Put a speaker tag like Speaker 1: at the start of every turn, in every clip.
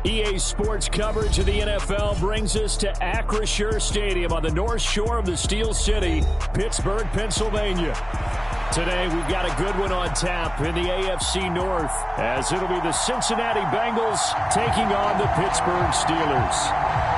Speaker 1: EA Sports coverage of the NFL brings us to Acrisure Stadium on the north shore of the Steel City, Pittsburgh, Pennsylvania. Today, we've got a good one on tap in the AFC North, as it'll be the Cincinnati Bengals taking on the Pittsburgh Steelers.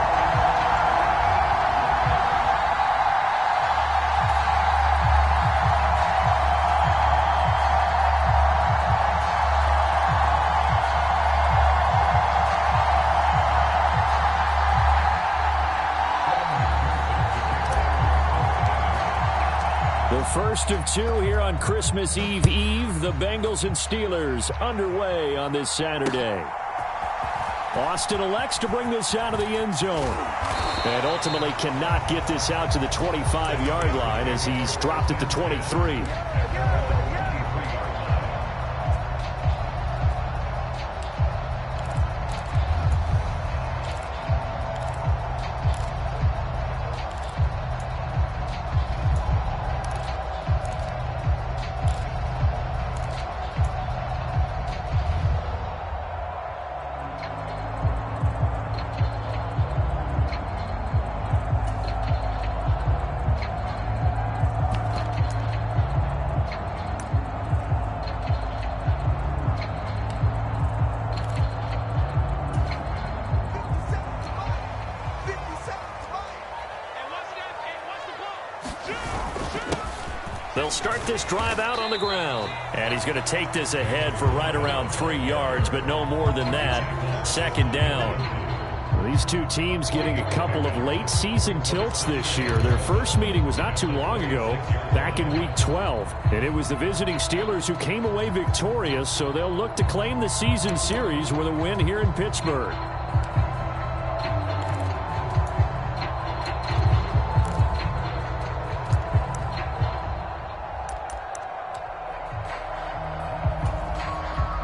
Speaker 1: First of two here on Christmas Eve. The Bengals and Steelers underway on this Saturday. Austin elects to bring this out of the end zone, and ultimately cannot get this out to the 25-yard line as he's dropped at the 23. They'll start this drive out on the ground. And he's going to take this ahead for right around 3 yards, but no more than that. Second down. Well, these two teams getting a couple of late-season tilts this year. Their first meeting was not too long ago, back in Week 12. And it was the visiting Steelers who came away victorious, so they'll look to claim the season series with a win here in Pittsburgh.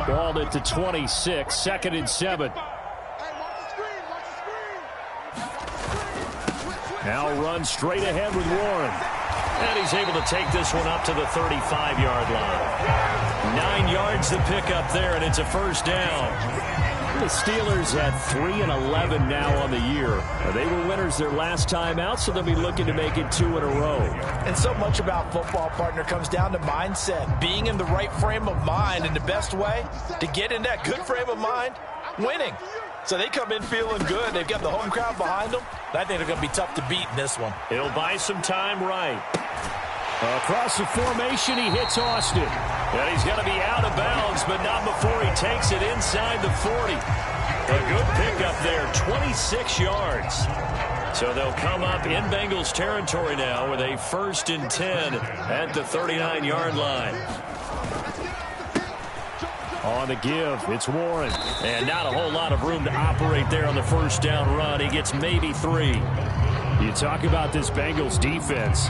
Speaker 1: Balled it to 26, 2nd and 7. Now runs straight ahead with Warren. And he's able to take this one up to the 35-yard line. 9 yards to pick up there, and it's a first down. The Steelers at 3-11 now on the year. They were winners their last time out, so they'll be looking to make it 2 in a row.
Speaker 2: And so much about football, partner, comes down to mindset. Being in the right frame of mind, and the best way to get in that good frame of mind, winning. So they come in feeling good. They've got the home crowd behind them. I think they're going to be tough to beat in this one.
Speaker 1: It'll buy some time right. Across the formation, he hits Austin. And he's got to be out of bounds, but not before he takes it inside the 40. A good pickup there, 26 yards. So they'll come up in Bengals territory now with a 1st and 10 at the 39-yard line. On the give, it's Warren. And not a whole lot of room to operate there on the first down run. He gets maybe 3. You talk about this Bengals defense.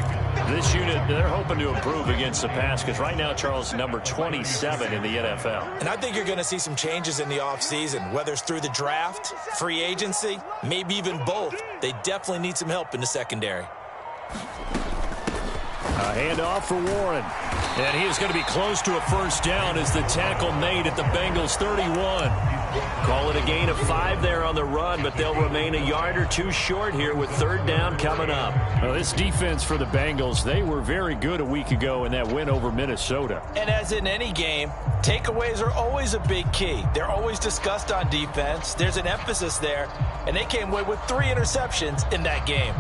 Speaker 1: This unit, they're hoping to improve against the pass because right now, Charles, number 27 in the NFL.
Speaker 2: And I think you're going to see some changes in the offseason, whether it's through the draft, free agency, maybe even both. They definitely need some help in the secondary.
Speaker 1: A handoff for Warren. And he is going to be close to a first down as the tackle made at the Bengals 31. Call it a gain of 5 there on the run, but they'll remain a yard or 2 short here with 3rd down coming up. Well, this defense for the Bengals, they were very good a week ago in that win over Minnesota.
Speaker 2: And as in any game, takeaways are always a big key. They're always discussed on defense. There's an emphasis there, and they came away with 3 interceptions in that game.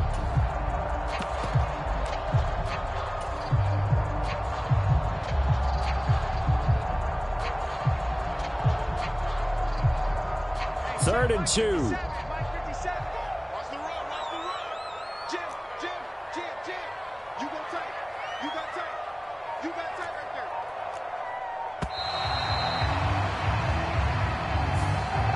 Speaker 1: Third and 2.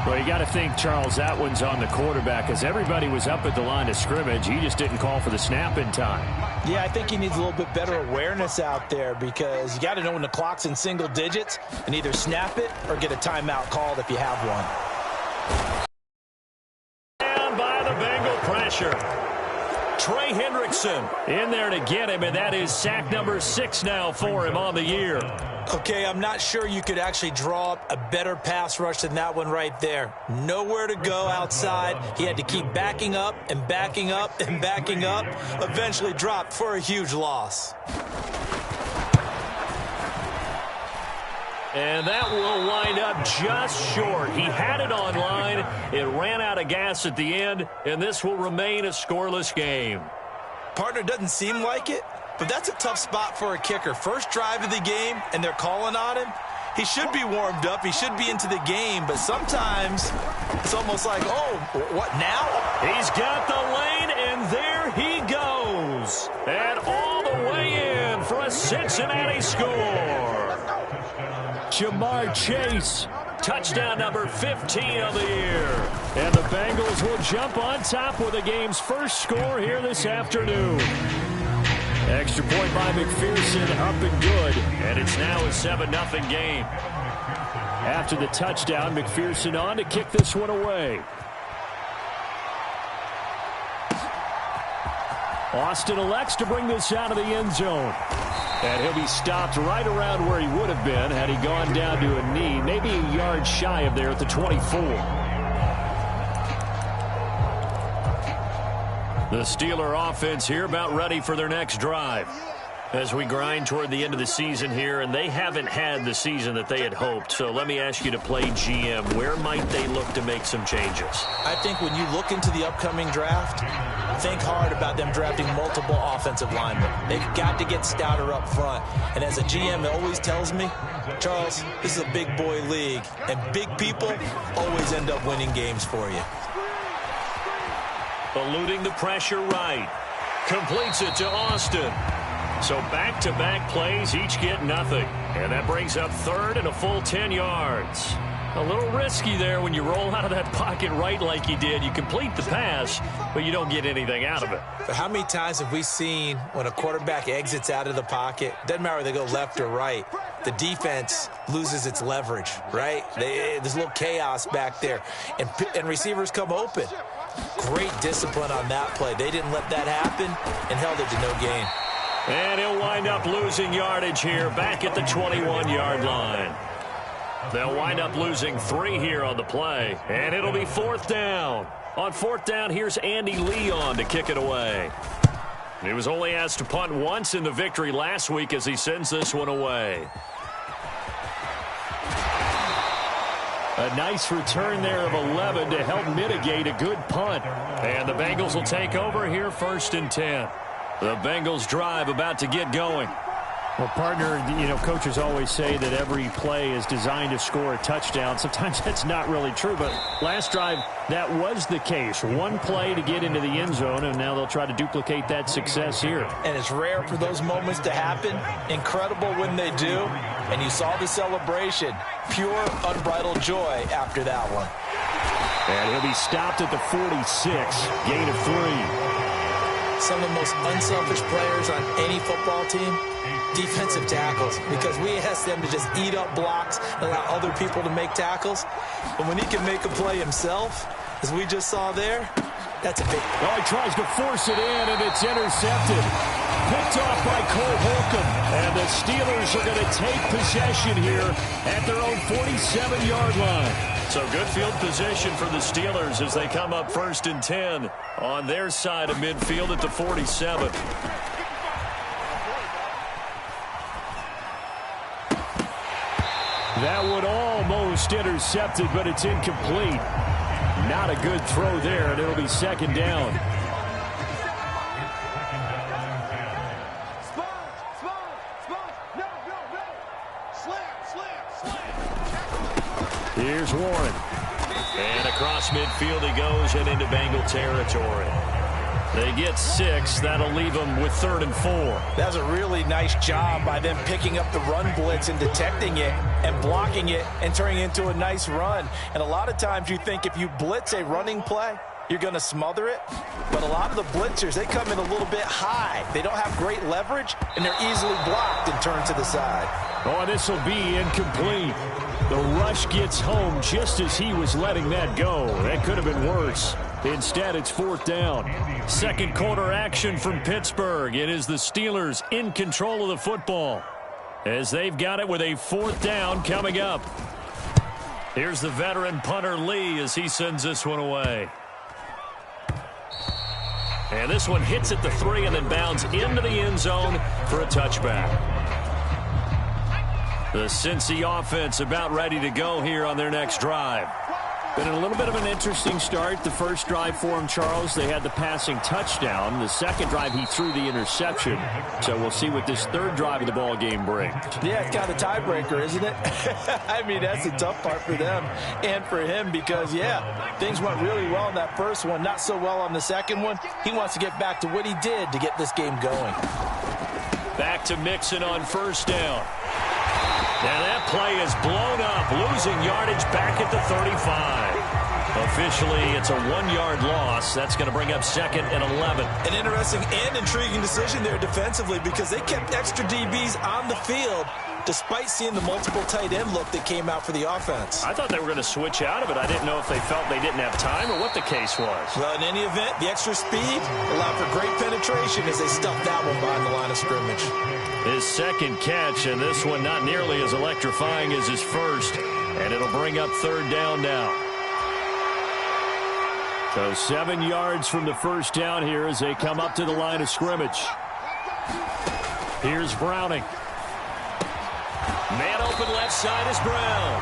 Speaker 1: Well, you got to think, Charles, that one's on the quarterback as everybody was up at the line of scrimmage. He just didn't call for the snap in time.
Speaker 2: Yeah, I think he needs a little bit better awareness out there because you got to know when the clock's in single digits and either snap it or get a timeout called if you have one.
Speaker 1: Down by the Bengal pressure. Trey Hendrickson in there to get him, and that is sack number 6 now for him on the year.
Speaker 2: Okay, I'm not sure you could actually draw up a better pass rush than that one right there. Nowhere to go outside. He had to keep backing up and backing up and backing up. Eventually dropped for a huge loss.
Speaker 1: And that will wind up just short. He had it on line. It ran out of gas at the end, and this will remain a scoreless game.
Speaker 2: Partner, doesn't seem like it, but that's a tough spot for a kicker. First drive of the game, and they're calling on him. He should be warmed up. He should be into the game, but sometimes it's almost like, oh, what now?
Speaker 1: He's got the lane, and there he goes. And all the way in for a Cincinnati score. Jamar Chase, touchdown number 15 of the year. And the Bengals will jump on top with the game's first score here this afternoon. Extra point by McPherson, up and good. And it's now a 7-0 game. After the touchdown, McPherson on to kick this one away. Austin elects to bring this out of the end zone. And he'll be stopped right around where he would have been had he gone down to a knee, maybe a yard shy of there at the 24. The Steeler offense here about ready for their next drive. As we grind toward the end of the season here, and they haven't had the season that they had hoped. So let me ask you to play GM. Where might they look to make some changes?
Speaker 2: I think when you look into the upcoming draft, think hard about them drafting multiple offensive linemen. They've got to get stouter up front. And as a GM always tells me, Charles, this is a big boy league, and big people always end up winning games for you.
Speaker 1: Eluding the pressure right. Completes it to Austin. So back-to-back plays, each get nothing. And that brings up third and a full 10 yards. A little risky there when you roll out of that pocket right like you did. You complete the pass, but you don't get anything out of it.
Speaker 2: But how many times have we seen when a quarterback exits out of the pocket, doesn't matter whether they go left or right, the defense loses its leverage, right? There's a little chaos back there, and receivers come open. Great discipline on that play. They didn't let that happen and held it to no gain.
Speaker 1: And he'll wind up losing yardage here back at the 21-yard line. They'll wind up losing 3 here on the play, and it'll be fourth down. On fourth down, here's Andy Lee on to kick it away. He was only asked to punt once in the victory last week as he sends this one away. A nice return there of 11 to help mitigate a good punt. And the Bengals will take over here first and 10. The Bengals drive about to get going.
Speaker 3: Well, partner, you know, coaches always say that every play is designed to score a touchdown. Sometimes that's not really true, but last drive, that was the case. One play to get into the end zone, and now they'll try to duplicate that success here.
Speaker 2: And it's rare for those moments to happen. Incredible when they do. And you saw the celebration. Pure, unbridled joy after that one.
Speaker 3: And he'll be stopped at the 46, gain of 3.
Speaker 2: Some of the most unselfish players on any football team, defensive tackles, because we ask them to just eat up blocks and allow other people to make tackles. But when he can make a play himself, as we just saw there, that's a big...
Speaker 3: Well, he tries to force it in, and it's intercepted. Picked off by Cole Holcomb. And the Steelers are going to take possession here at their own 47-yard line.
Speaker 1: So good field position for the Steelers as they come up first and 10 on their side of midfield at the 47.
Speaker 3: That one almost intercepted, but it's incomplete. Not a good throw there, and it'll be second down. Here's Warren.
Speaker 1: And across midfield he goes and into Bengal territory. They get 6. That'll leave them with 3rd and 4.
Speaker 2: That's a really nice job by them picking up the run blitz and detecting it and blocking it and turning it into a nice run. And a lot of times you think if you blitz a running play, you're going to smother it. But a lot of the blitzers, they come in a little bit high. They don't have great leverage, and they're easily blocked and turned to the side.
Speaker 3: Oh, this will be incomplete. The rush gets home just as he was letting that go. That could have been worse. Instead, it's 4th down.
Speaker 1: Second quarter action from Pittsburgh. It is the Steelers in control of the football. as they've got it with a 4th down coming up. Here's the veteran punter Lee as he sends this one away. And this one hits at the 3 and then bounds into the end zone for a touchback. The Cincy offense about ready to go here on their next drive.
Speaker 3: Been a little bit of an interesting start. The first drive for him, Charles, they had the passing touchdown. The second drive, he threw the interception. So we'll see what this third drive of the ball game brings.
Speaker 2: Yeah, it's kind of a tiebreaker, isn't it? I mean, that's the tough part for them and for him because, yeah, things went really well in that first one, not so well on the second one. He wants to get back to what he did to get this game going.
Speaker 1: Back to Mixon on first down. Now that play is blown up, losing yardage back at the 35. Officially, it's a 1-yard loss. That's going to bring up 2nd and 11.
Speaker 2: An interesting and intriguing decision there defensively because they kept extra DBs on the field despite seeing the multiple tight end look that came out for the offense.
Speaker 3: I thought they were going to switch out of it. I didn't know if they felt they didn't have time or what the case was.
Speaker 2: Well, in any event, the extra speed allowed for great penetration as they stuffed that one behind the line of scrimmage.
Speaker 1: His second catch, and this one not nearly as electrifying as his first. And it'll bring up 3rd down now.
Speaker 3: So 7 yards from the first down here as they come up to the line of scrimmage. Here's Browning.
Speaker 1: Man open left side is Brown.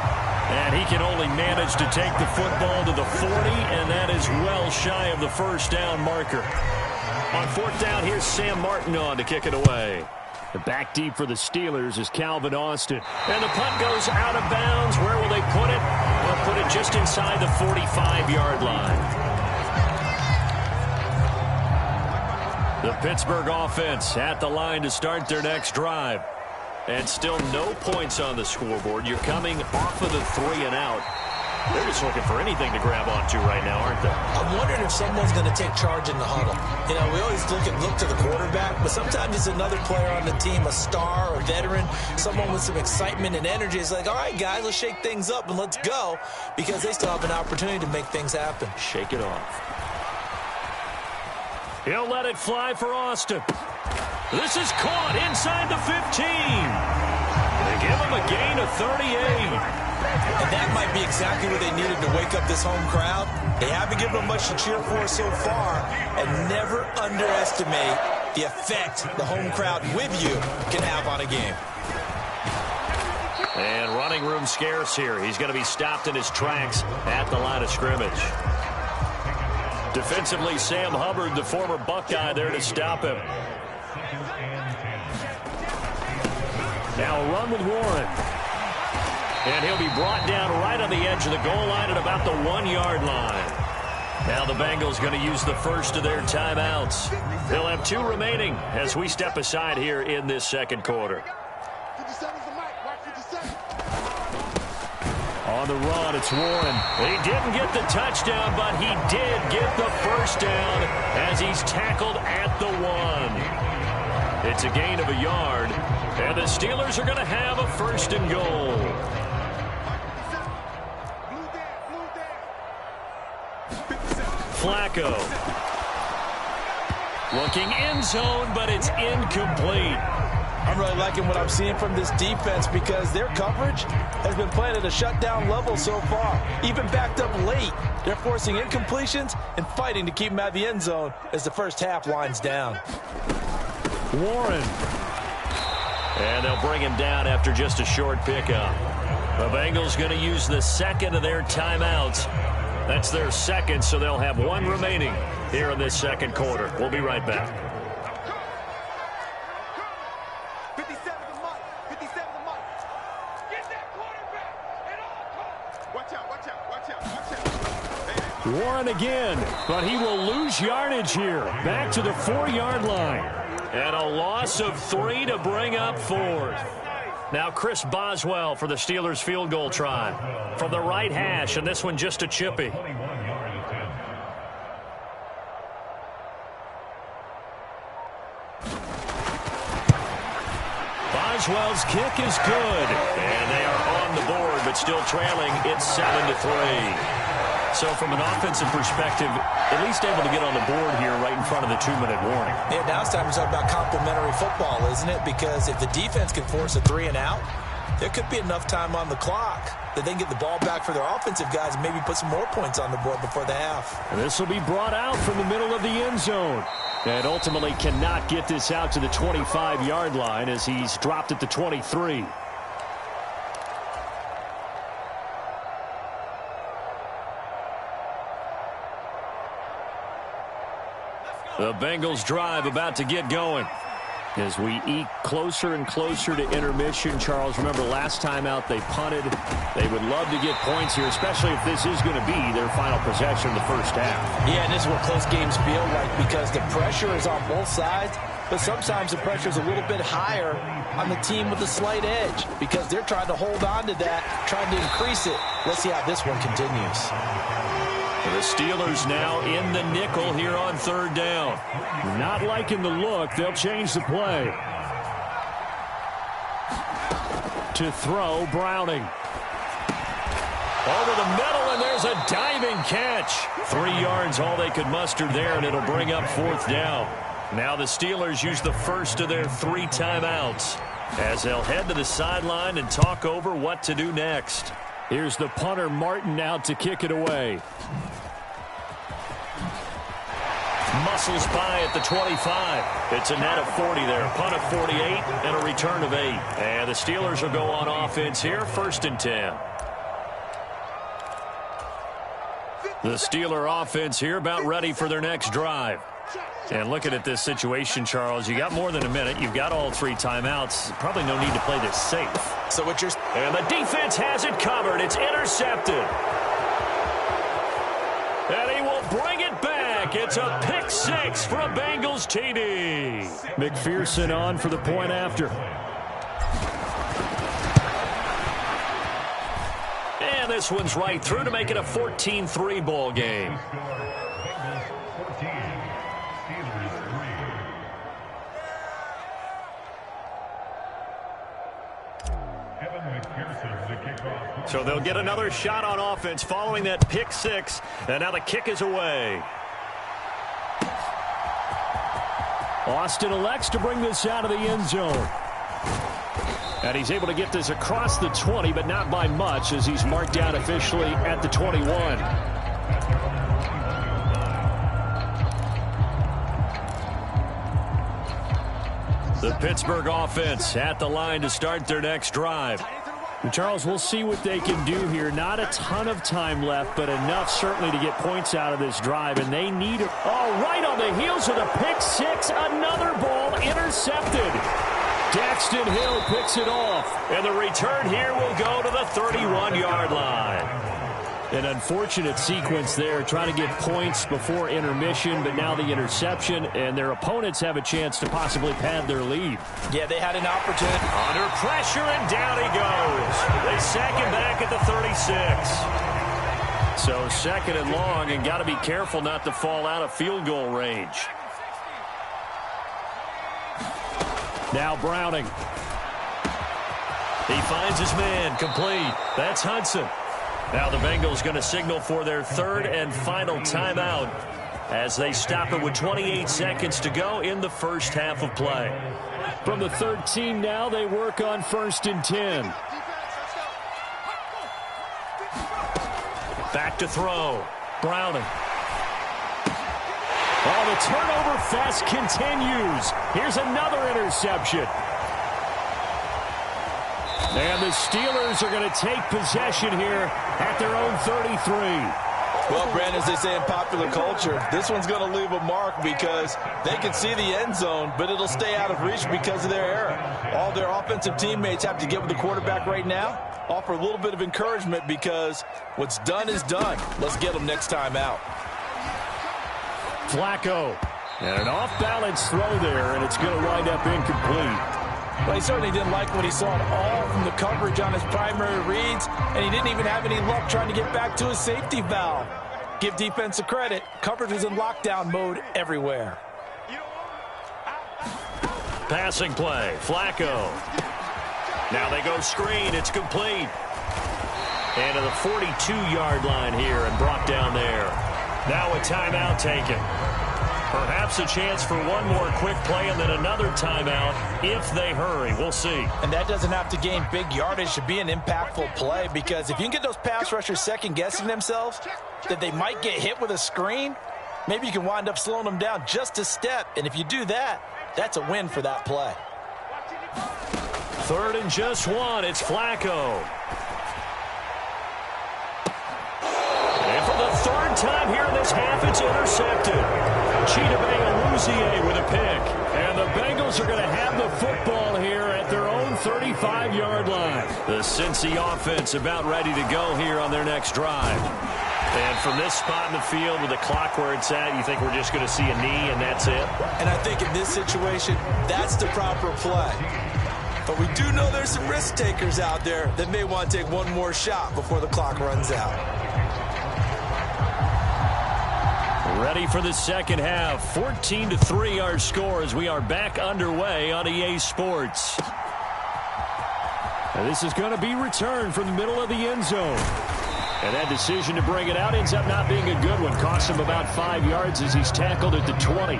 Speaker 1: And he can only manage to take the football to the 40, and that is well shy of the first down marker. On 4th down, here's Sam Martin on to kick it away.
Speaker 3: The back deep for the Steelers is Calvin Austin.
Speaker 1: And the punt goes out of bounds. Where will they put it? They'll put it just inside the 45-yard line. The Pittsburgh offense at the line to start their next drive. And still no points on the scoreboard. You're coming off of the 3 and out. They're just looking for anything to grab onto right now, aren't they?
Speaker 2: I'm wondering if someone's going to take charge in the huddle. You know, we always look to the quarterback, but sometimes it's another player on the team, a star, a veteran, someone with some excitement and energy. It's like, all right, guys, let's shake things up and let's go, because they still have an opportunity to make things happen.
Speaker 1: Shake it off. He'll let it fly for Austin. This is caught inside the 15. They give him a gain of 38.
Speaker 2: And that might be exactly what they needed to wake up this home crowd. They haven't given them much to cheer for so far, and never underestimate the effect the home crowd with you can have on a game.
Speaker 1: And running room scarce here. He's going to be stopped in his tracks at the line of scrimmage. Defensively, Sam Hubbard, the former Buckeye, there to stop him.
Speaker 3: Now a run with Warren.
Speaker 1: And he'll be brought down right on the edge of the goal line at about the 1-yard line. Now the Bengals going to use the first of their timeouts. They'll have 2 remaining as we step aside here in this second quarter.
Speaker 3: On the run, it's Warren.
Speaker 1: He didn't get the touchdown, but he did get the first down as he's tackled at the 1. It's a gain of a yard, and the Steelers are going to have a 1st and goal. Flacco. Looking end zone, but it's incomplete.
Speaker 2: I'm really liking what I'm seeing from this defense because their coverage has been playing at a shutdown level so far. Even backed up late, they're forcing incompletions and fighting to keep them out of the end zone as the first half winds down.
Speaker 3: Warren.
Speaker 1: And they'll bring him down after just a short pickup. The Bengals going to use the second of their timeouts. That's their second, so they'll have 1 remaining here in this second quarter. We'll be right back.
Speaker 3: Warren again, but he will lose yardage here. Back to the 4-yard line.
Speaker 1: And a loss of 3 to bring up 4th. Now Chris Boswell for the Steelers field goal try. From the right hash, and this one just a chippy. Boswell's kick is good. And they are on the board, but still trailing. It's 7-3. So from an offensive perspective, at least able to get on the board here right in front of the 2-minute warning.
Speaker 2: Yeah, now it's time to talk about complementary football, isn't it? Because if the defense can force a 3 and out, there could be enough time on the clock that they can get the ball back for their offensive guys and maybe put some more points on the board before the half.
Speaker 3: And this will be brought out from the middle of the end zone. And ultimately cannot get this out to the 25-yard line as he's dropped at the 23. The Bengals drive about to get going. As we eke closer and closer to intermission, Charles, remember last time out they punted. They would love to get points here, especially if this is going to be their final possession of the first half.
Speaker 2: Yeah, and this is what close games feel like because the pressure is on both sides, but sometimes the pressure is a little bit higher on the team with a slight edge because they're trying to hold on to that, trying to increase it. Let's see how this one continues.
Speaker 1: The Steelers now in the nickel here on 3rd down.
Speaker 3: Not liking the look. They'll change the play. To throw, Browning.
Speaker 1: Over the middle, and there's a diving catch. 3 yards, all they could muster there, and it'll bring up 4th down. Now the Steelers use the first of their 3 timeouts as they'll head to the sideline and talk over what to do next.
Speaker 3: Here's the punter, Martin, out to kick it away.
Speaker 1: Muscles by at the 25. It's a net of 40 there. Punt of 48 and a return of 8. And the Steelers will go on offense here, 1st and 10. The Steeler offense here about ready for their next drive. And looking at this situation, Charles, you got more than a minute. You've got all 3 timeouts. Probably no need to play this safe.
Speaker 2: So what you're...
Speaker 1: And the defense has it covered. It's intercepted. And he will bring it back. It's a pick 6 for a Bengals TD.
Speaker 3: McPherson on for the point after.
Speaker 1: And this one's right through to make it a 14-3 ball game. So they'll get another shot on offense following that pick 6. And now the kick is away.
Speaker 3: Austin elects to bring this out of the end zone. And he's able to get this across the 20, but not by much as he's marked down officially at the 21.
Speaker 1: The Pittsburgh offense at the line to start their next drive.
Speaker 3: And Charles, we'll see what they can do here. Not a ton of time left, but enough certainly to get points out of this drive. And they need it. Oh, right on the heels of the pick 6. Another ball intercepted. Daxton Hill picks it off.
Speaker 1: And the return here will go to the 31-yard line.
Speaker 3: An unfortunate sequence there, trying to get points before intermission, but now the interception, and their opponents have a chance to possibly pad their lead.
Speaker 2: Yeah, they had an opportunity.
Speaker 1: Under pressure, and down he goes. They sack him back at the 36. So 2nd and long, and got to be careful not to fall out of field goal range.
Speaker 3: Now Browning.
Speaker 1: He finds his man, complete. That's Hudson. Now the Bengals going to signal for their 3rd and final timeout as they stop it with 28 seconds to go in the first half of play.
Speaker 3: From the 13 now, they work on 1st and 10.
Speaker 1: Back to throw. Browning.
Speaker 3: Oh, the turnover fest continues. Here's another interception. And the Steelers are going to take possession here at their own 33.
Speaker 2: Well, Brandon, as they say in popular culture, this one's going to leave a mark because they can see the end zone, but it'll stay out of reach because of their error. All their offensive teammates have to get with the quarterback right now, offer a little bit of encouragement because what's done is done. Let's get them next time out.
Speaker 3: Flacco. And an off-balance throw there, and it's going to wind up incomplete.
Speaker 2: Well, he certainly didn't like what he saw at all from the coverage on his primary reads, and he didn't even have any luck trying to get back to his safety valve. Give defense a credit. Coverage was in lockdown mode everywhere.
Speaker 1: Passing play. Flacco. Now they go screen. It's complete. And to the 42-yard line here and brought down there. Now a timeout taken. Perhaps a chance for one more quick play and then another timeout if they hurry. We'll see.
Speaker 2: And that doesn't have to gain big yardage to be an impactful play, because if you can get those pass rushers second-guessing themselves that they might get hit with a screen, maybe you can wind up slowing them down just a step. And if you do that, that's a win for that play.
Speaker 1: 3rd and just 1. It's Flacco. And for the 3rd time here in this half, it's intercepted. Chidobe with a pick. And the Bengals are going to have the football here at their own 35-yard line. The Cincy offense about ready to go here on their next drive. And from this spot in the field with the clock where it's at, you think we're just going to see a knee and that's it?
Speaker 2: And I think in this situation, that's the proper play. But we do know there's some risk takers out there that may want to take one more shot before the clock runs out.
Speaker 1: Ready for the second half. 14-3 our score as we are back underway on EA Sports.
Speaker 3: And this is going to be returned from the middle of the end zone. And that decision to bring it out ends up not being a good one. Costs him about 5 yards as he's tackled at the 20.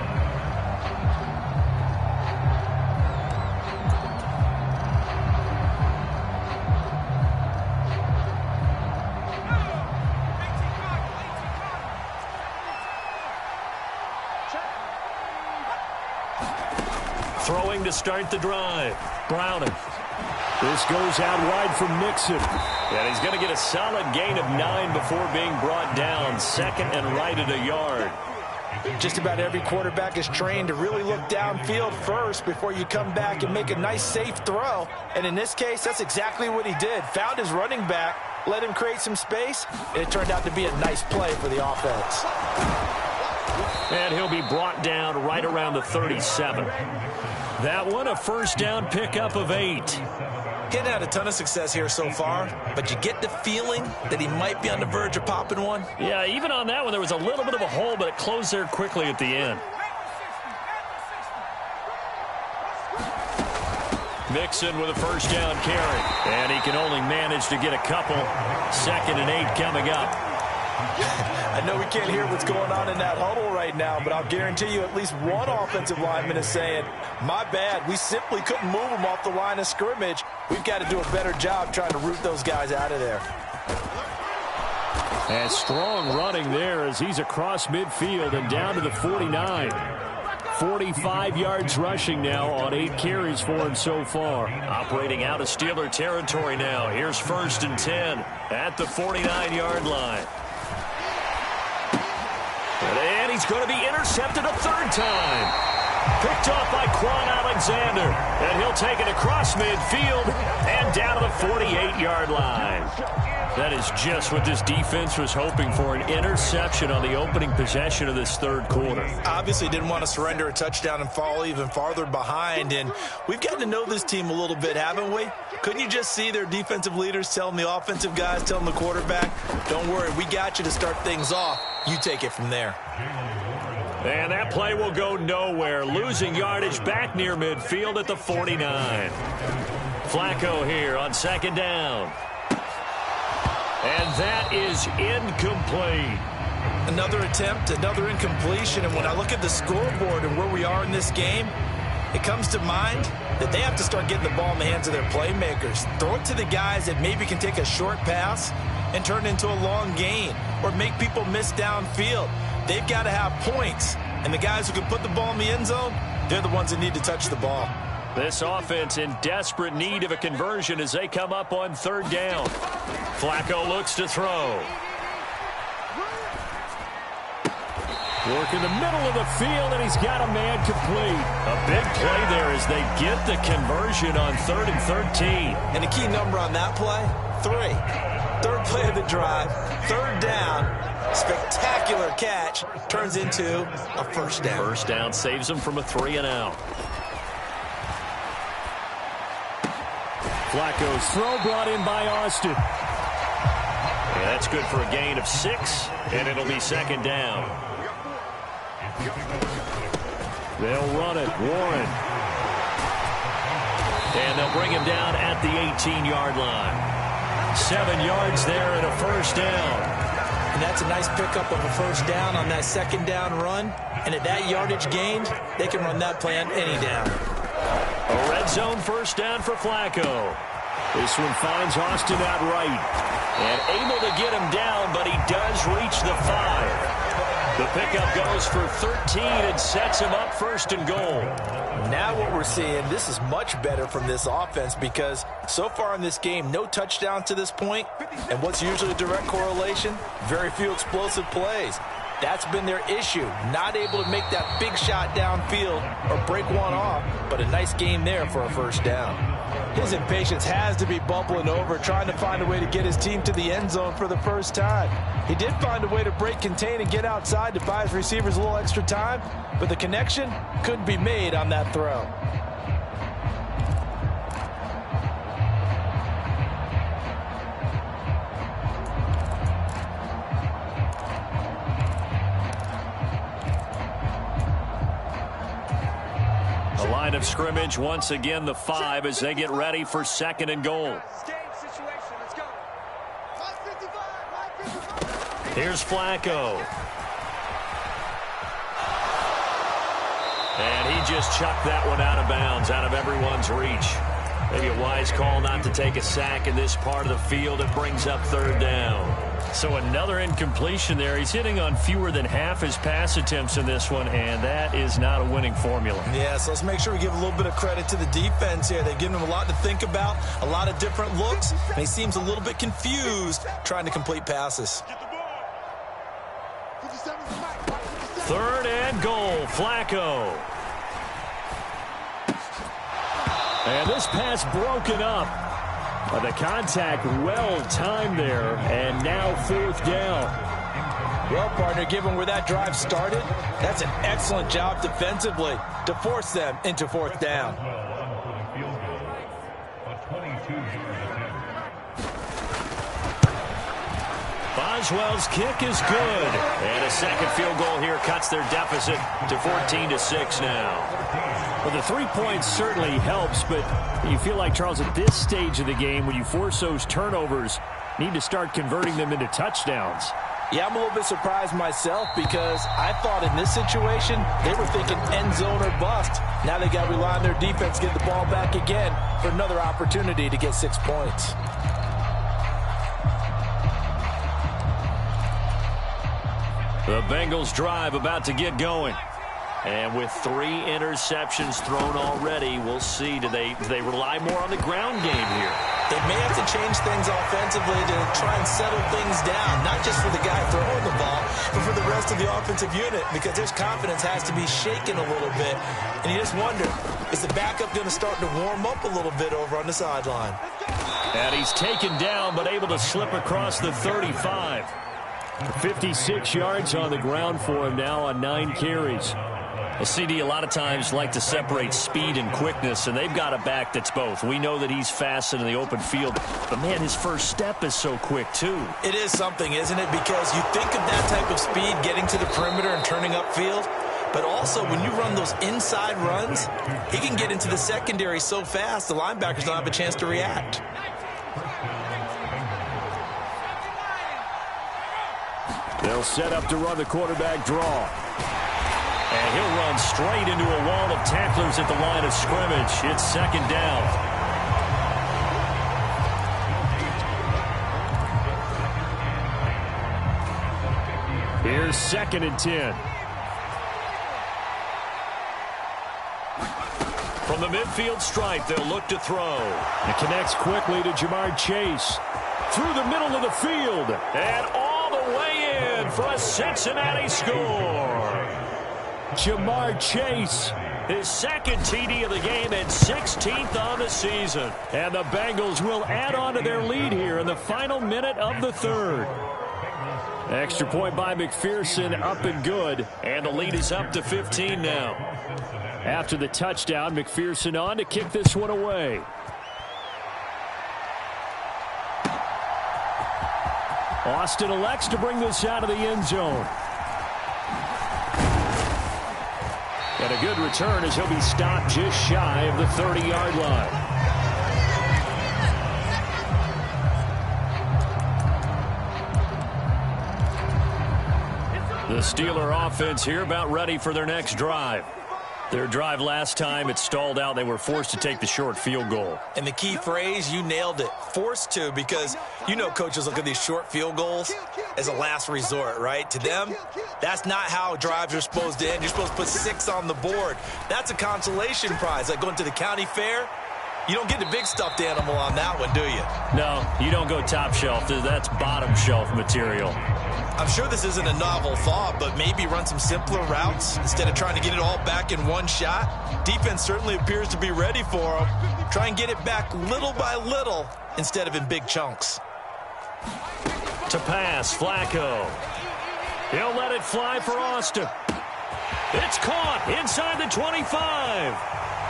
Speaker 1: Throwing to start the drive. Browning.
Speaker 3: This goes out wide from Mixon.
Speaker 1: And he's going to get a solid gain of 9 before being brought down. 2nd and right at a yard.
Speaker 2: Just about every quarterback is trained to really look downfield first before you come back and make a nice, safe throw. And in this case, that's exactly what he did. Found his running back, let him create some space, and it turned out to be a nice play for the offense.
Speaker 1: And he'll be brought down right around the 37. That one, a first down pickup of 8.
Speaker 2: He hadn't had a ton of success here so far, but you get the feeling that he might be on the verge of popping one.
Speaker 1: Yeah, even on that one, there was a little bit of a hole, but it closed there quickly at the end. Mixon with a first down carry. And he can only manage to get a couple. 2nd and 8 coming up.
Speaker 2: I know we can't hear what's going on in that huddle right now, but I'll guarantee you at least one offensive lineman is saying, my bad, we simply couldn't move them off the line of scrimmage. We've got to do a better job trying to root those guys out of there.
Speaker 3: And strong running there as he's across midfield and down to the 49. 45 yards rushing now on 8 carries for him so far.
Speaker 1: Operating out of Steeler territory now. Here's 1st and 10 at the 49-yard line. And he's going to be intercepted a 3rd time. Picked off by Quan Alexander. And he'll take it across midfield and down to the 48-yard line. That is just what this defense was hoping for, an interception on the opening possession of this 3rd quarter.
Speaker 2: Obviously didn't want to surrender a touchdown and fall even farther behind. And we've gotten to know this team a little bit, haven't we? Couldn't you just see their defensive leaders telling the offensive guys, telling the quarterback, don't worry, we got you to start things off. You take it from there.
Speaker 1: And that play will go nowhere. Losing yardage back near midfield at the 49. Flacco here on 2nd down. And that is incomplete.
Speaker 2: Another attempt, another incompletion. And when I look at the scoreboard and where we are in this game, it comes to mind that they have to start getting the ball in the hands of their playmakers. Throw it to the guys that maybe can take a short pass and turn it into a long gain or make people miss downfield. They've got to have points. And the guys who can put the ball in the end zone, they're the ones that need to touch the ball.
Speaker 1: This offense in desperate need of a conversion as they come up on 3rd down. Flacco looks to throw.
Speaker 3: Work in the middle of the field, and he's got a man complete.
Speaker 1: A big play there as they get the conversion on 3rd and 13.
Speaker 2: And the key number on that play, 3. 3rd play of the drive, 3rd down. Spectacular catch turns into a first down.
Speaker 1: First down saves them from a 3 and out.
Speaker 3: Flacco's throw brought in by Austin.
Speaker 1: Yeah, that's good for a gain of 6, and it'll be 2nd down.
Speaker 3: They'll run it. Warren.
Speaker 1: And they'll bring him down at the 18-yard line. 7 yards there and a first down.
Speaker 2: And that's a nice pickup of a first down on that second down run. And at that yardage gained, they can run that play on any down.
Speaker 1: A red zone first down for Flacco. This one finds Austin out right. And able to get him down, but he does reach the 5. The pickup goes for 13 and sets him up first and goal.
Speaker 2: Now what we're seeing, this is much better from this offense because so far in this game, no touchdowns to this point. And what's usually a direct correlation? Very few explosive plays. That's been their issue. Not able to make that big shot downfield or break one off, but a nice game there for a first down. His impatience has to be bubbling over, trying to find a way to get his team to the end zone for the first time. He did find a way to break contain and get outside to buy his receivers a little extra time, but the connection couldn't be made on that throw.
Speaker 1: Line of scrimmage once again the 5 as they get ready for second and goal. Here's Flacco. And he just chucked that one out of bounds, out of everyone's reach. Maybe a wise call not to take a sack in this part of the field. It brings up third down. So another incompletion there. He's hitting on fewer than half his pass attempts in this one, and that is not a winning formula.
Speaker 2: Yeah, so let's make sure we give a little bit of credit to the defense here. They've given him a lot to think about, a lot of different looks, and he seems a little bit confused trying to complete passes.
Speaker 1: Third and goal, Flacco. And this pass broken up. The contact well timed there, and now fourth down.
Speaker 2: Well, partner, given where that drive started, that's an excellent job defensively to force them into fourth down.
Speaker 1: Boswell's kick is good. And a second field goal here cuts their deficit to 14-6 now.
Speaker 3: Well, the 3 points certainly helps, but you feel like, Charles, at this stage of the game, when you force those turnovers, need to start converting them into touchdowns.
Speaker 2: Yeah, I'm a little bit surprised myself because I thought in this situation they were thinking end zone or bust. Now they got to rely on their defense to get the ball back again for another opportunity to get 6 points.
Speaker 1: The Bengals drive about to get going. And with 3 interceptions thrown already, we'll see. Do they rely more on the ground game here?
Speaker 2: They may have to change things offensively to try and settle things down, not just for the guy throwing the ball, but for the rest of the offensive unit, because their confidence has to be shaken a little bit. And you just wonder, is the backup going to start to warm up a little bit over on the sideline?
Speaker 1: And he's taken down, but able to slip across the 35.
Speaker 3: 56 yards on the ground for him now on 9 carries.
Speaker 1: Well, CD, a lot of times like to separate speed and quickness, and they've got a back that's both. We know that he's fast in the open field, but, man, his first step is so quick, too.
Speaker 2: It is something, isn't it? Because you think of that type of speed getting to the perimeter and turning upfield, but also when you run those inside runs, he can get into the secondary so fast the linebackers don't have a chance to react.
Speaker 3: They'll set up to run the quarterback draw.
Speaker 1: And he'll run straight into a wall of tacklers at the line of scrimmage. It's second down.
Speaker 3: Here's 2nd and 10.
Speaker 1: From the midfield stripe, they'll look to throw.
Speaker 3: It connects quickly to Jamar Chase. Through the middle of the field.
Speaker 1: And all the way in for a Cincinnati score.
Speaker 3: Jamar Chase.
Speaker 1: His second TD of the game and 16th on the season.
Speaker 3: And the Bengals will add on to their lead here in the final minute of the third. Extra point by McPherson, up and good.
Speaker 1: And the lead is up to 15 now.
Speaker 3: After the touchdown, McPherson on to kick this one away. Austin elects to bring this out of the end zone. And a good return as he'll be stopped just shy of the 30-yard line.
Speaker 1: The Steeler offense here about ready for their next drive. Their drive last time, it stalled out. They were forced to take the short field goal.
Speaker 2: And the key phrase, you nailed it, forced to, because you know coaches look at these short field goals as a last resort, right? To them, that's not how drives are supposed to end. You're supposed to put 6 on the board. That's a consolation prize, like going to the county fair. You don't get the big stuffed animal on that one, do you?
Speaker 1: No, you don't go top shelf. That's bottom shelf material.
Speaker 2: I'm sure this isn't a novel thought, but maybe run some simpler routes instead of trying to get it all back in one shot. Defense certainly appears to be ready for them. Try and get it back little by little instead of in big chunks.
Speaker 1: To pass, Flacco. He'll let it fly for Austin. It's caught inside the 25.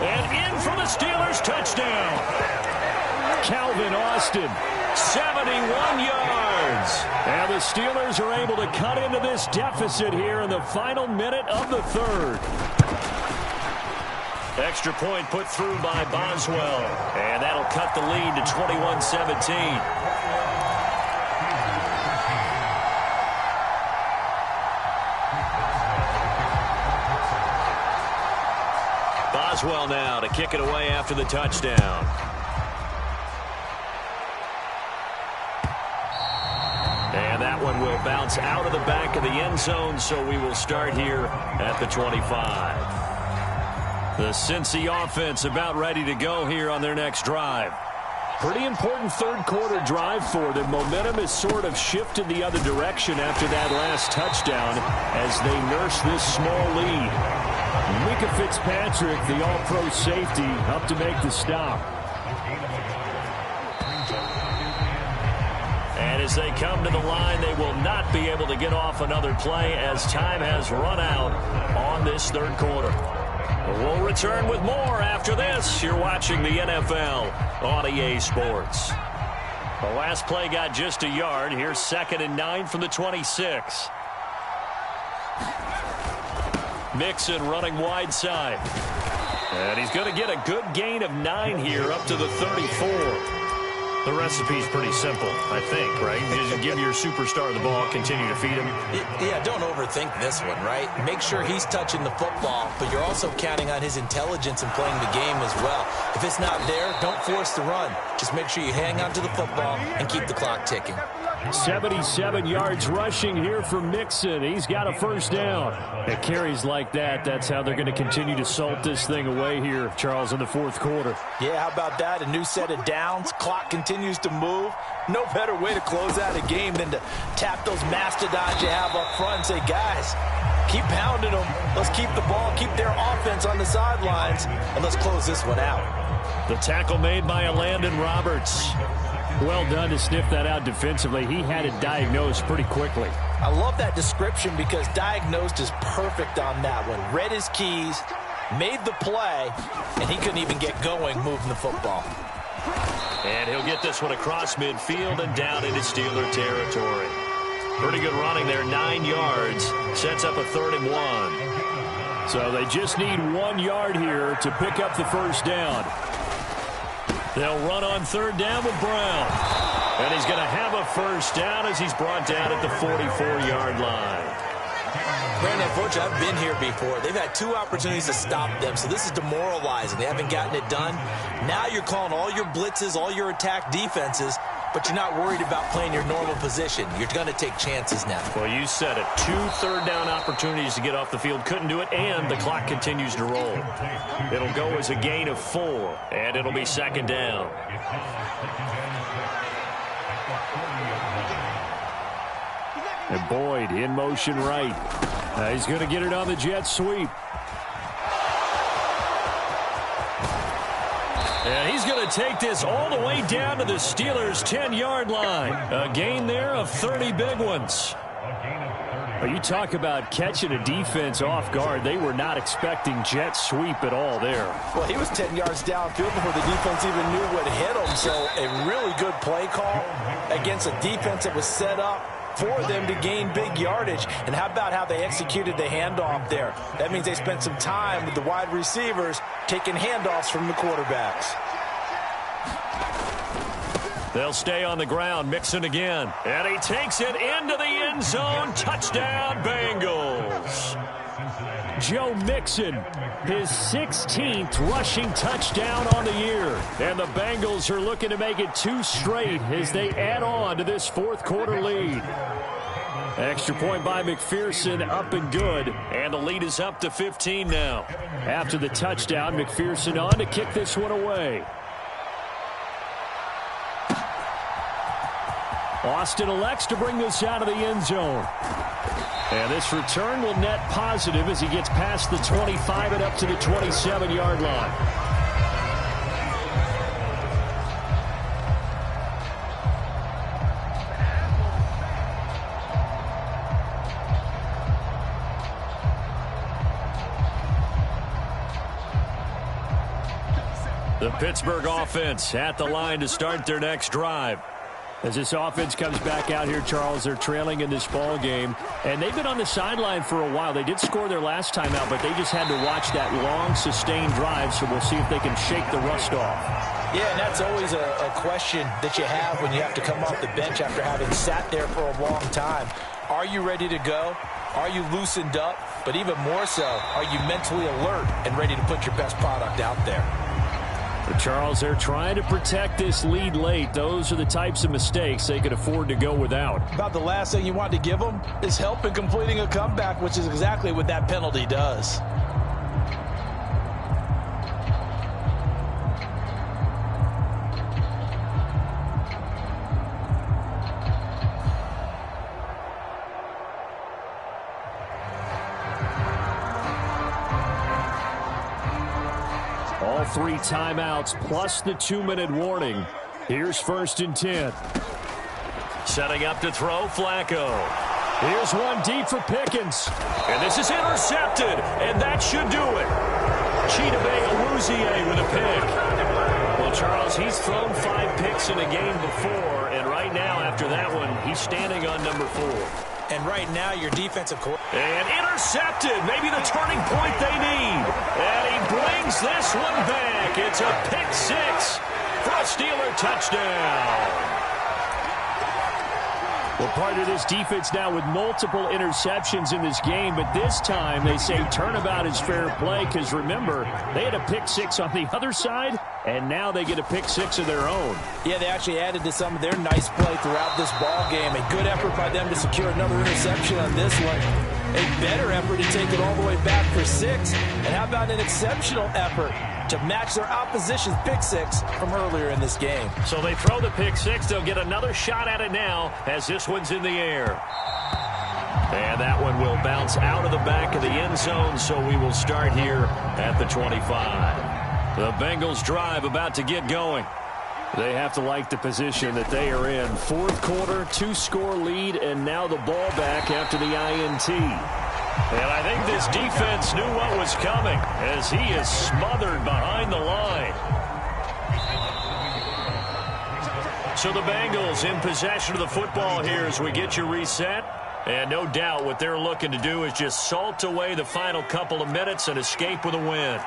Speaker 1: And in for the Steelers touchdown. Calvin Austin, 71 yards. And the Steelers are able to cut into this deficit here in the final minute of the third. Extra point put through by Boswell. And that'll cut the lead to 21-17. Boswell now to kick it away after the touchdown. And that one will bounce out of the back of the end zone, so we will start here at the 25. The Cincy offense about ready to go here on their next drive. Pretty important third quarter drive for them. Momentum has sort of shifted the other direction after that last touchdown as they nurse this small lead. Micah Fitzpatrick, the all-pro safety, up to make the stop. And as they come to the line, they will not be able to get off another play as time has run out on this third quarter. We'll return with more after this. You're watching the NFL on EA Sports. The last play got just a yard. Here's 2nd and 9 from the 26. Mixon running wide side. And he's going to get a good gain of 9 here up to the 34. The recipe's pretty simple, I think, right? You just give your superstar the ball, continue to feed him.
Speaker 2: Yeah, don't overthink this one, right? Make sure he's touching the football, but you're also counting on his intelligence in playing the game as well. If it's not there, don't force the run. Just make sure you hang on to the football and keep the clock ticking.
Speaker 3: 77 yards rushing here for Mixon. He's got a first down. At carries like that, that's how they're going to continue to salt this thing away here, Charles, in the fourth quarter.
Speaker 2: Yeah, how about that? A new set of downs. Clock continues to move. No better way to close out a game than to tap those mastodons you have up front and say, guys, keep pounding them. Let's keep the ball, keep their offense on the sidelines, and let's close this one out.
Speaker 1: The tackle made by Landon Roberts.
Speaker 3: Well done to sniff that out defensively. He had it diagnosed pretty quickly.
Speaker 2: I love that description because diagnosed is perfect on that one. Read his keys, made the play, and he couldn't even get going moving the football.
Speaker 1: And he'll get this one across midfield and down into Steeler territory. Pretty good running there, 9 yards. Sets up a 3rd and 1.
Speaker 3: So they just need 1 yard here to pick up the first down.
Speaker 1: They'll run on 3rd down with Brown. And he's going to have a first down as he's brought down at the 44-yard line.
Speaker 2: Brandon, unfortunately, I've been here before. They've had 2 opportunities to stop them, so this is demoralizing. They haven't gotten it done. Now you're calling all your blitzes, all your attack defenses, but you're not worried about playing your normal position. You're going to take chances now.
Speaker 1: Well, you said it. 2 third-down opportunities to get off the field. Couldn't do it, and the clock continues to roll. It'll go as a gain of 4, and it'll be 2nd down.
Speaker 3: And Boyd in motion right. He's going to get it on the jet sweep.
Speaker 1: And he's going to take this all the way down to the Steelers' 10-yard line. A gain there of 30 big ones.
Speaker 3: Well, you talk about catching a defense off guard. They were not expecting jet sweep at all there.
Speaker 2: Well, he was 10 yards downfield before the defense even knew what hit him. So a really good play call against a defense that was set up for them to gain big yardage. And how about how they executed the handoff there? That means they spent some time with the wide receivers taking handoffs from the quarterbacks.
Speaker 1: They'll stay on the ground. Mixon again. And he takes it into the end zone. Touchdown, Bengals.
Speaker 3: Joe Mixon, his 16th rushing touchdown on the year. And the Bengals are looking to make it 2 straight as they add on to this fourth quarter lead. Extra point by McPherson, up and good.
Speaker 1: And the lead is up to 15 now.
Speaker 3: After the touchdown, McPherson on to kick this one away. Austin elects to bring this out of the end zone. And this return will net positive as he gets past the 25 and up to the 27-yard line.
Speaker 1: The Pittsburgh offense at the line to start their next drive.
Speaker 3: As this offense comes back out here, Charles, they're trailing in this ball game, and they've been on the sideline for a while. They did score their last time out, but they just had to watch that long, sustained drive, so we'll see if they can shake the rust off.
Speaker 2: Yeah, and that's always a question that you have when you have to come off the bench after having sat there for a long time. Are you ready to go? Are you loosened up? But even more so, are you mentally alert and ready to put your best product out there?
Speaker 3: But Charles, they're trying to protect this lead late. Those are the types of mistakes they could afford to go without.
Speaker 2: About the last thing you want to give them is help in completing a comeback, which is exactly what that penalty does.
Speaker 3: All 3 timeouts plus the 2-minute warning. Here's 1st and 10.
Speaker 1: Setting up to throw, Flacco.
Speaker 3: Here's one deep for Pickens.
Speaker 1: And this is intercepted, and that should do it. Chidobe Awuzie with a pick. Well, Charles, he's thrown 5 picks in a game before, and right now, after that one, he's standing on number 4.
Speaker 2: And right now, your defensive coordinator.
Speaker 1: And intercepted. Maybe the turning point they need. And he brings this one back. It's a pick 6 for a Steeler touchdown.
Speaker 3: Well, part of this defense now with multiple interceptions in this game, but this time they say turnabout is fair play because, remember, they had a pick 6 on the other side, and now they get a pick 6 of their own.
Speaker 2: Yeah, they actually added to some of their nice play throughout this ball game. A good effort by them to secure another interception on this one. A better effort to take it all the way back for 6. And how about an exceptional effort to match their opposition's pick 6 from earlier in this game?
Speaker 1: So they throw the pick 6. They'll get another shot at it now as this one's in the air. And that one will bounce out of the back of the end zone, so we will start here at the 25. The Bengals drive about to get going.
Speaker 3: They have to like the position that they are in. 4th quarter, 2-score lead, and now the ball back after the INT.
Speaker 1: And I think this defense knew what was coming as he is smothered behind the line. So the Bengals in possession of the football here as we get you reset. And no doubt what they're looking to do is just salt away the final couple of minutes and escape with a win.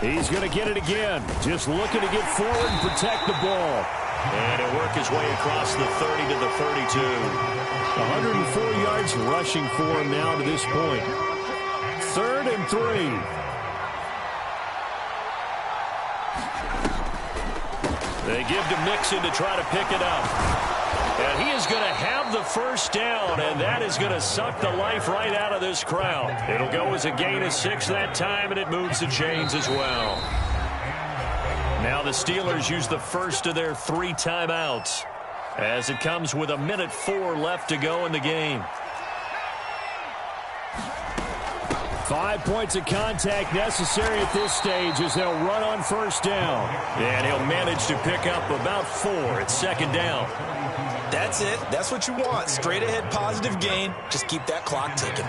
Speaker 3: He's going to get it again. Just looking to get forward and protect the ball.
Speaker 1: And he'll work his way across the 30 to the 32.
Speaker 3: 104 yards rushing for him now to this point. 3rd and 3.
Speaker 1: They give to Mixon to try to pick it up. And he is going to have the first down, and that is going to suck the life right out of this crowd. It'll go as a gain of 6 that time, and it moves the chains as well. Now the Steelers use the first of their 3 timeouts as it comes with 1:04 left to go in the game.
Speaker 3: 5 points of contact necessary at this stage as they'll run on first down.
Speaker 1: And he'll manage to pick up about 4 at 2nd down.
Speaker 2: That's it. That's what you want. Straight ahead positive gain. Just keep that clock ticking.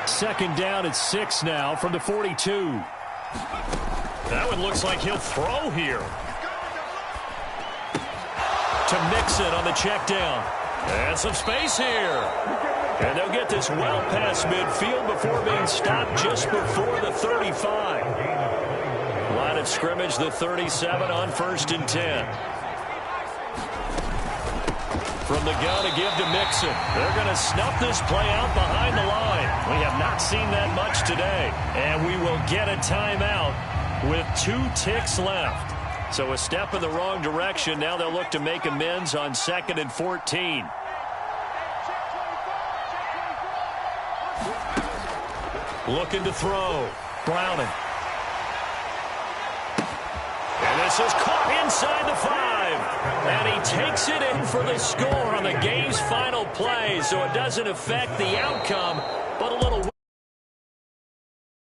Speaker 3: 2nd down at 6 now from the 42.
Speaker 1: That one looks like he'll throw here. To Mixon on the check down. And some space here. And they'll get this well past midfield before being stopped just before the 35. A lot of of scrimmage, the 37 on 1st and 10. From the gun to give to Mixon. They're going to snuff this play out behind the line. We have not seen that much today. And we will get a timeout with 2 ticks left. So a step in the wrong direction. Now they'll look to make amends on 2nd and 14. Looking to throw. Browning. And this is caught inside the 5. And he takes it in for the score on the game's final play. So it doesn't affect the outcome, but a little...